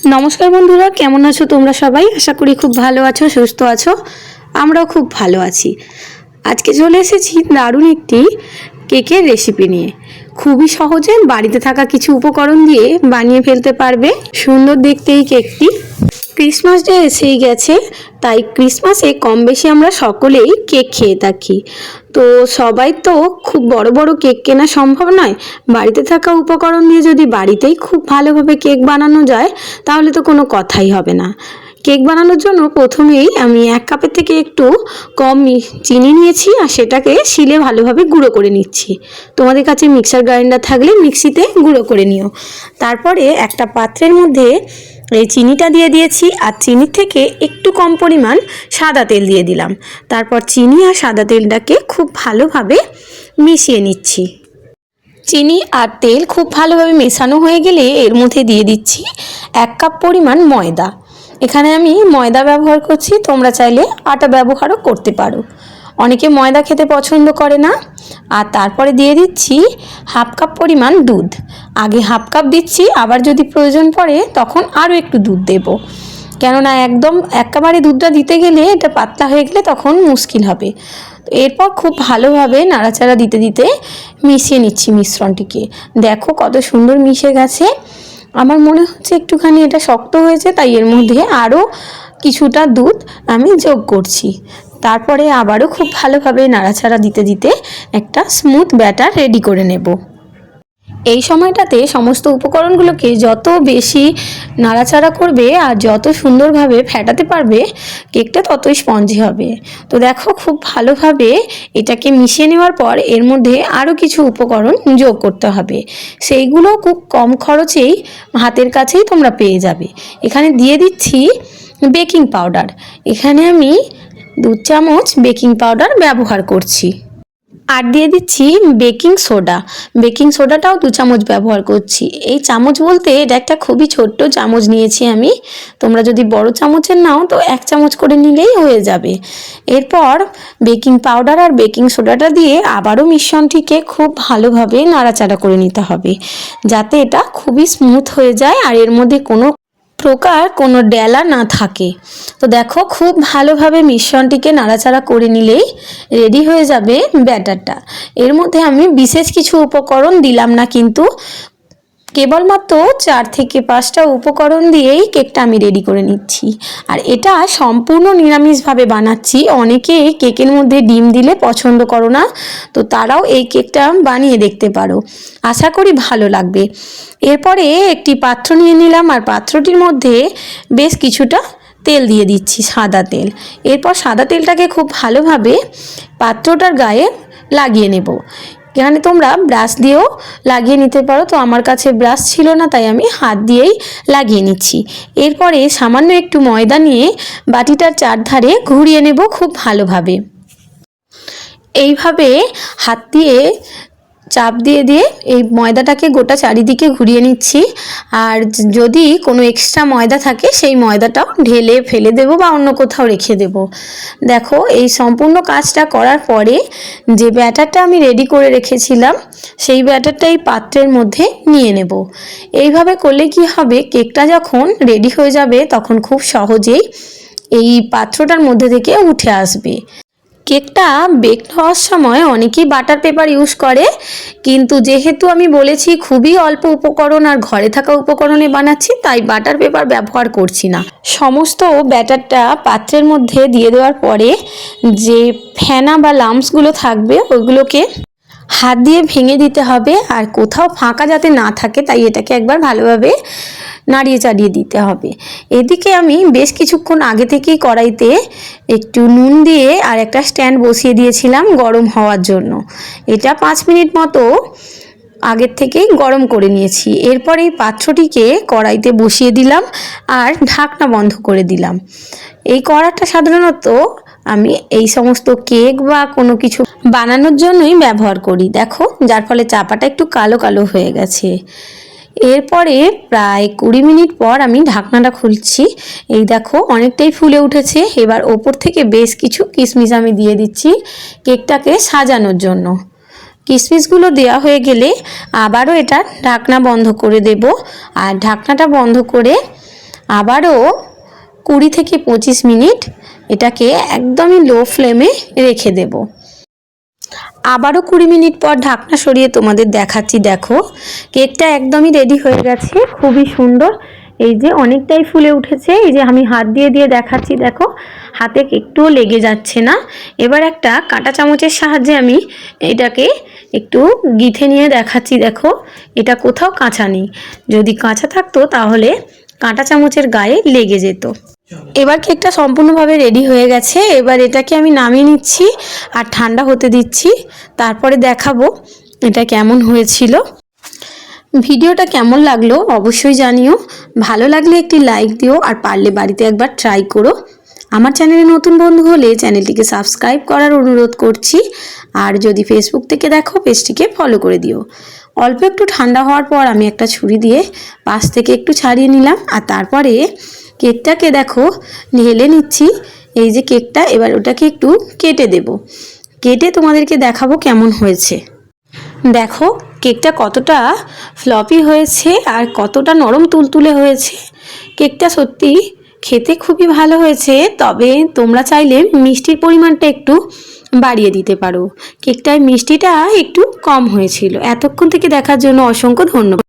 नमस्कार बंधुरा केमन आछो तोमरा सबाई आशा करी खूब भालो आछो सुस्थ आछो आमराओ खूब भालो आछि। आज के चले एसेछि दारुण एकटी केकेर रेसिपि निये खूबই সহজে বাড়িতে থাকা কিছু উপকরণ দিয়ে বানিয়ে ফেলতে পারবে সুন্দর দেখতে এই কেকটি। ক্রিসমাস ডে এসেই গেছে, তাই ক্রিসমাসে কম বেশি আমরা সকলেই কেক খেয়ে থাকি। তো সবাই তো খুব বড় বড় কেক কেনা সম্ভব নয়, বাড়িতে থাকা উপকরণ দিয়ে যদি বাড়িতেই খুব ভালোভাবে কেক বানানো যায় তাহলে তো কোনো কথাই হবে না। কেক বানানোর জন্য প্রথমেই আমি 1 কাপের থেকে একটু কম চিনি নিয়েছি আর সেটাকে শিলে ভালোভাবে গুঁড়ো করে নিচ্ছি। তোমাদের কাছে মিক্সার গ্রাইন্ডার থাকলে মিক্সিতে গুঁড়ো করে নিও। তারপরে একটা পাত্রের মধ্যে এই চিনিটা দিয়ে দিয়েছি আর চিনির থেকে একটু কম পরিমাণ সাদা তেল দিয়ে দিলাম। তারপর চিনি আর সাদা তেলটাকে খুব ভালোভাবে মিশিয়ে নিচ্ছি। চিনি আর তেল খুব ভালোভাবে মেশানো হয়ে গেলে এর মধ্যে দিয়ে দিচ্ছি 1 কাপ পরিমাণ ময়দা। এখানে আমি ময়দা ব্যবহার করছি, তোমরা চাইলে আটা ব্যবহারও করতে পারো। অনেকে ময়দা খেতে পছন্দ করে না। আর তারপরে দিয়ে দিচ্ছি 1/2 কাপ পরিমাণ দুধ। আগে 1/2 কাপ দিচ্ছি, আবার যদি প্রয়োজন পড়ে তখন আরও একটু দুধ দেব, কেননা একদম একেবারে দুধটা দিতে গেলে এটা পাতলা হয়ে গেলে তখন মুশকিল হবে। এরপর খুব ভালোভাবে নাড়াচাড়া দিতে দিতে মিশিয়ে নিচ্ছি মিশ্রণটিকে। দেখো কত সুন্দর মিশে গেছে। আমার মনে হচ্ছে একটুখানি এটা শক্ত হয়েছে, তাই এর মধ্যে আরও কিছুটা দুধ আমি যোগ করছি। তারপরে আবারও খুব ভালোভাবে নাড়াচাড়া দিতে দিতে একটা স্মুথ ব্যাটার রেডি করে নেব। এই সময়টাতে সমস্ত উপকরণগুলোকে যত বেশি নাড়াচাড়া করবে আর যত সুন্দরভাবে ফেটাতে পারবে কেকটা ততই স্পঞ্জি হবে। তো দেখো খুব ভালোভাবে এটাকে মিশিয়ে নেওয়ার পর এর মধ্যে আরও কিছু উপকরণ যোগ করতে হবে। সেইগুলো খুব কম খরচেই হাতের কাছেই তোমরা পেয়ে যাবে। এখানে দিয়ে দিচ্ছি বেকিং পাউডার। এখানে আমি 2 চামচ বেকিং পাউডার ব্যবহার করছি। আর দিয়ে দিচ্ছি বেকিং সোডা। বেকিং সোডাটাও 2 চামচ ব্যবহার করছি। এই চামচ বলতে এটা একটা খুবই ছোট্ট চামচ নিয়েছি আমি। তোমরা যদি বড় চামচের নাও তো 1 চামচ করে নিলেই হয়ে যাবে। এরপর বেকিং পাউডার আর বেকিং সোডাটা দিয়ে আবারও মিশ্রণটিকে খুব ভালোভাবে নাড়াচাড়া করে নিতে হবে, যাতে এটা খুবই স্মুথ হয়ে যায় আর এর মধ্যে কোনো ডেলা না থাকে। তো দেখো খুব ভালোভাবে মিশ্রণটিকে নাড়াচাড়া করে নিলেই রেডি হয়ে যাবে ব্যাটারটা। এর মধ্যে আমি বিশেষ কিছু উপকরণ দিলাম না, কিন্তু কেবলমাত্র 4 থেকে 5টা উপকরণ দিয়েই কেকটা আমি রেডি করে নিচ্ছি। আর এটা সম্পূর্ণ নিরামিষভাবে বানাচ্ছি। অনেকে কেকের মধ্যে ডিম দিলে পছন্দ করো না, তো তারাও এই কেকটা বানিয়ে দেখতে পারো, আশা করি ভালো লাগবে। এরপরে একটি পাত্র নিয়ে নিলাম আর পাত্রটির মধ্যে বেশ কিছুটা তেল দিয়ে দিচ্ছি, সাদা তেল। এরপর সাদা তেলটাকে খুব ভালোভাবে পাত্রটার গায়ে লাগিয়ে নেব। এখানে তোমরা ব্রাশ দিয়েও লাগিয়ে নিতে পারো, তো আমার কাছে ব্রাশ ছিল না তাই আমি হাত দিয়েই লাগিয়ে নিচ্ছি। এরপরে সামান্য একটু ময়দা নিয়ে বাটিটার চারধারে ঘুরিয়ে নেব খুব ভালোভাবে। এইভাবে হাত দিয়ে চাপ দিয়ে দিয়ে এই ময়দাটাকে গোটা চারিদিকে ঘুরিয়ে নিচ্ছি। আর যদি কোনো এক্সট্রা ময়দা থাকে সেই ময়দাটাও ঢেলে ফেলে দেবো বা অন্য কোথাও রেখে দেব। দেখো এই সম্পূর্ণ কাজটা করার পরে যে ব্যাটারটা আমি রেডি করে রেখেছিলাম সেই ব্যাটারটা এই পাত্রের মধ্যে নিয়ে নেব। এইভাবে করলে কি হবে, কেকটা যখন রেডি হয়ে যাবে তখন খুব সহজেই এই পাত্রটার মধ্যে থেকে উঠে আসবে। কেকটা বেক হওয়ার সময় অনেকেই বাটার পেপার ইউজ করে, কিন্তু যেহেতু আমি বলেছি খুবই অল্প উপকরণ আর ঘরে থাকা উপকরণে বানাচ্ছি, তাই বাটার পেপার ব্যবহার করছি না। সমস্ত ব্যাটারটা পাত্রের মধ্যে দিয়ে দেওয়ার পরে যে ফেনা বা লাম্পসগুলো থাকবে ওইগুলোকে হাত দিয়ে ভেঙে দিতে হবে, আর কোথাও ফাঁকা যাতে না থাকে তাই এটাকে একবার ভালোভাবে নাড়িয়ে চাড়িয়ে দিতে হবে। এদিকে আমি বেশ কিছুক্ষণ আগে থেকেই কড়াইতে একটু নুন দিয়ে আর একটা স্ট্যান্ড বসিয়ে দিয়েছিলাম গরম হওয়ার জন্য। এটা 5 মিনিট মতো আগের থেকেই গরম করে নিয়েছি। এরপর এই পাত্রটিকে কড়াইতে বসিয়ে দিলাম আর ঢাকনা বন্ধ করে দিলাম। এই কড়াটা সাধারণত আমি এই সমস্ত কেক বা কোনো কিছু বানানোর জন্যই ব্যবহার করি। দেখো যার ফলে চাপাটা একটু কালো কালো হয়ে গেছে। এরপরে প্রায় 20 মিনিট পর আমি ঢাকনাটা খুলছি। এই দেখো অনেকটাই ফুলে উঠেছে। এবার ওপর থেকে বেশ কিছু কিশমিশ আমি দিয়ে দিচ্ছি কেকটাকে সাজানোর জন্য। কিশমিশগুলো দেওয়া হয়ে গেলে আবারও এটা ঢাকনা বন্ধ করে দেব। আর ঢাকনাটা বন্ধ করে আবারও 20 থেকে 25 মিনিট এটাকে একদমই লো ফ্লেমে রেখে দেব। আবারও 20 মিনিট পর ঢাকনা সরিয়ে তোমাদের দেখাচ্ছি। দেখো কেকটা একদমই রেডি হয়ে গেছে, খুবই সুন্দর। এই যে অনেকটাই ফুলে উঠেছে, এই যে আমি হাত দিয়ে দিয়ে দেখাচ্ছি, দেখো হাতে একটুও লেগে যাচ্ছে না। এবার একটা কাঁটা চামচের সাহায্যে আমি এটাকে একটু গিঁথে নিয়ে দেখাচ্ছি। দেখো এটা কোথাও কাঁচা নেই, যদি কাঁচা থাকতো তাহলে কাঁটা চামচের গায়ে লেগে যেত। এবার কেকটা সম্পূর্ণভাবে রেডি হয়ে গেছে। এবার এটাকে আমি নামিয়ে নিচ্ছি আর ঠান্ডা হতে দিচ্ছি, তারপরে দেখাবো এটা কেমন হয়েছিল। ভিডিওটা কেমন লাগলো অবশ্যই জানিও, ভালো লাগলে একটি লাইক দিও, আর পারলে বাড়িতে একবার ট্রাই করো। আমার চ্যানেলে নতুন বন্ধু হলে চ্যানেলটিকে সাবস্ক্রাইব করার অনুরোধ করছি, আর যদি ফেসবুক থেকে দেখো পেজটিকে ফলো করে দিও। অল্প একটু ঠান্ডা হওয়ার পর আমি একটা ছুরি দিয়ে পাশ থেকে একটু ছাড়িয়ে নিলাম, আর তারপরে কেকটাকে দেখো ঢেলে নিচ্ছি। এই যে কেকটা, এবার ওটাকে একটু কেটে দেব, কেটে তোমাদেরকে দেখাবো কেমন হয়েছে। দেখো কেকটা কতটা ফ্লপি হয়েছে আর কতটা নরম তুলতুলে হয়েছে। কেকটা সত্যি খেতে খুবই ভালো হয়েছে, তবে তোমরা চাইলে মিষ্টির পরিমাণটা একটু বাড়িয়ে দিতে পারো। কেকটায় মিষ্টিটা একটু কম হয়েছিল। এতক্ষণ থেকে দেখার জন্য অসংখ্য ধন্যবাদ।